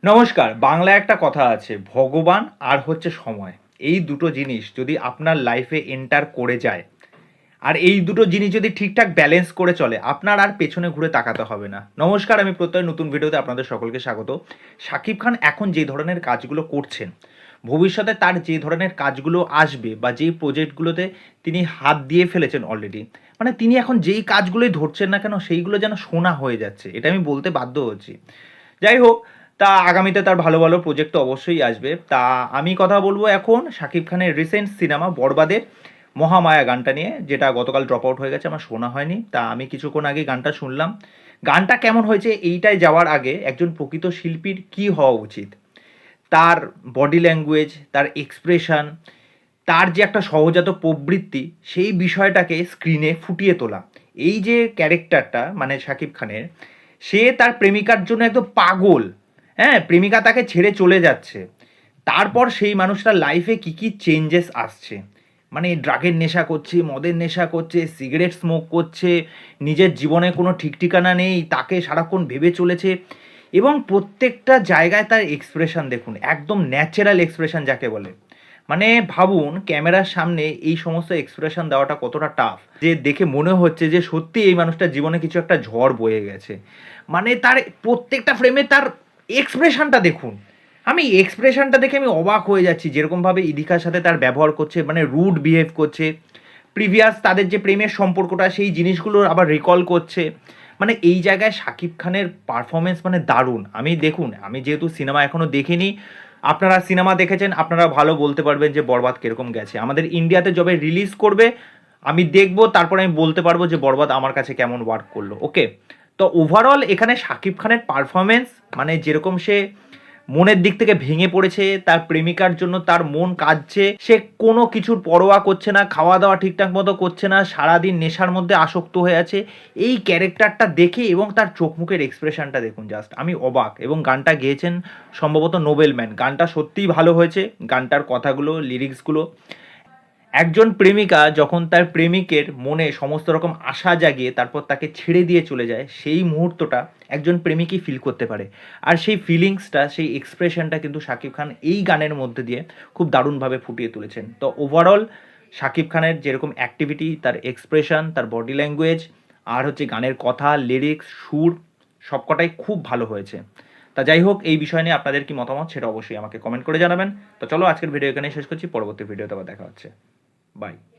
নমস্কার। বাংলায় একটা কথা আছে, ভগবান আর হচ্ছে সময়। এই দুটো জিনিস যদি আপনার লাইফে এন্টার করে যায়, আর এই দুটো জিনিস যদি ঠিকঠাক ব্যালেন্স করে চলে, আপনার আর পেছনে ঘুরে তাকাতে হবে না। নমস্কার, আমি প্রত্যয় নতুন ভিডিওতে আপনাদের সকলকে স্বাগত। শাকিব খান এখন যে ধরনের কাজগুলো করছেন, ভবিষ্যতে তার যে ধরনের কাজগুলো আসবে বা যেই প্রজেক্টগুলোতে তিনি হাত দিয়ে ফেলেছেন অলরেডি, মানে তিনি এখন যেই কাজগুলোই ধরছেন না কেন সেইগুলো যেন সোনা হয়ে যাচ্ছে, এটা আমি বলতে বাধ্য হচ্ছি। যাই হোক, তা আগামীতে তার ভালো ভালো প্রজেক্ট তো অবশ্যই আসবে। তা আমি কথা বলবো এখন শাকিব খানের রিসেন্ট সিনেমা বরবাদের মহামায়া গানটা নিয়ে, যেটা গতকাল ড্রপ আউট হয়ে গেছে, আমার শোনা হয়নি। তা আমি কিছুক্ষণ আগে গানটা শুনলাম। গানটা কেমন হয়েছে এইটাই যাওয়ার আগে একজন প্রকৃত শিল্পীর কি হওয়া উচিত, তার বডি ল্যাঙ্গুয়েজ, তার এক্সপ্রেশন, তার যে একটা সহজাত প্রবৃত্তি, সেই বিষয়টাকে স্ক্রিনে ফুটিয়ে তোলা। এই যে ক্যারেক্টারটা মানে শাকিব খানের, সে তার প্রেমিকার জন্য একদম পাগল। হ্যাঁ, প্রেমিকা তাকে ছেড়ে চলে যাচ্ছে, তারপর সেই মানুষটার লাইফে কি কি চেঞ্জেস আসছে, মানে ড্রাগের নেশা করছে, মদের নেশা করছে, সিগারেট স্মোক করছে, নিজের জীবনে কোনো ঠিক ঠিকানা নেই, তাকে সারাক্ষণ ভেবে চলেছে। এবং প্রত্যেকটা জায়গায় তার এক্সপ্রেশন দেখুন, একদম ন্যাচারাল এক্সপ্রেশন যাকে বলে। মানে ভাবুন, ক্যামেরার সামনে এই সমস্ত এক্সপ্রেশন দেওয়াটা কতটা টাফ, যে দেখে মনে হচ্ছে যে সত্যি এই মানুষটার জীবনে কিছু একটা ঝড় বয়ে গেছে। মানে তার প্রত্যেকটা ফ্রেমে তার এক্সপ্রেশনটা দেখুন। আমি এক্সপ্রেশনটা দেখে আমি অবাক হয়ে যাচ্ছি, যেরকমভাবে ইদিকার সাথে তার ব্যবহার করছে, মানে রুড বিহেভ করছে, প্রিভিয়াস তাদের যে প্রেমের সম্পর্কটা সেই জিনিসগুলো আবার রিকল করছে। মানে এই জায়গায় শাকিব খানের পারফরমেন্স মানে দারুণ। আমি দেখুন, আমি যেহেতু সিনেমা এখনও দেখিনি, আপনারা সিনেমা দেখেছেন, আপনারা ভালো বলতে পারবেন যে বরবাদ কীরকম গেছে। আমাদের ইন্ডিয়াতে যবে রিলিজ করবে আমি দেখব, তারপরে আমি বলতে পারবো যে বরবাদ আমার কাছে কেমন ওয়ার্ক করলো। ওকে, তো ওভারঅল এখানে শাকিব খানের পারফরমেন্স, মানে যেরকম সে মনের দিক থেকে ভেঙে পড়েছে, তার প্রেমিকার জন্য তার মন কাঁদছে, সে কোনো কিছুর পরোয়া করছে না, খাওয়া দাওয়া ঠিকঠাক মতো করছে না, সারাদিন নেশার মধ্যে আসক্ত হয়ে আছে। এই ক্যারেক্টারটা দেখে এবং তার চোখ মুখের এক্সপ্রেশনটা দেখুন, জাস্ট আমি অবাক। এবং গানটা গেয়েছেন সম্ভবত নোবেলম্যান। গানটা সত্যিই ভালো হয়েছে, গানটার কথাগুলো, লিরিক্সগুলো। একজন প্রেমিকা যখন তার প্রেমিকের মনে সমস্ত রকম আশা জাগিয়ে তারপর তাকে ছেড়ে দিয়ে চলে যায়, সেই মুহূর্তটা একজন প্রেমিকই ফিল করতে পারে। আর সেই ফিলিংসটা, সেই এক্সপ্রেশনটা কিন্তু শাকিব খান এই গানের মধ্যে দিয়ে খুব দারুণভাবে ফুটিয়ে তুলেছেন। তো ওভারঅল শাকিব খানের যেরকম অ্যাক্টিভিটি, তার এক্সপ্রেশন, তার বডি ল্যাঙ্গুয়েজ, আর হচ্ছে গানের কথা, লিরিক্স, সুর, সবকটাই খুব ভালো হয়েছে। তা যাই হোক, এই বিষয় নিয়ে আপনাদের কি মতামত সেটা অবশ্যই আমাকে কমেন্ট করে জানাবেন। তো চলো, আজকের ভিডিও এখানেই শেষ করছি, পরবর্তী ভিডিওতে আবার দেখা হচ্ছে। Bye.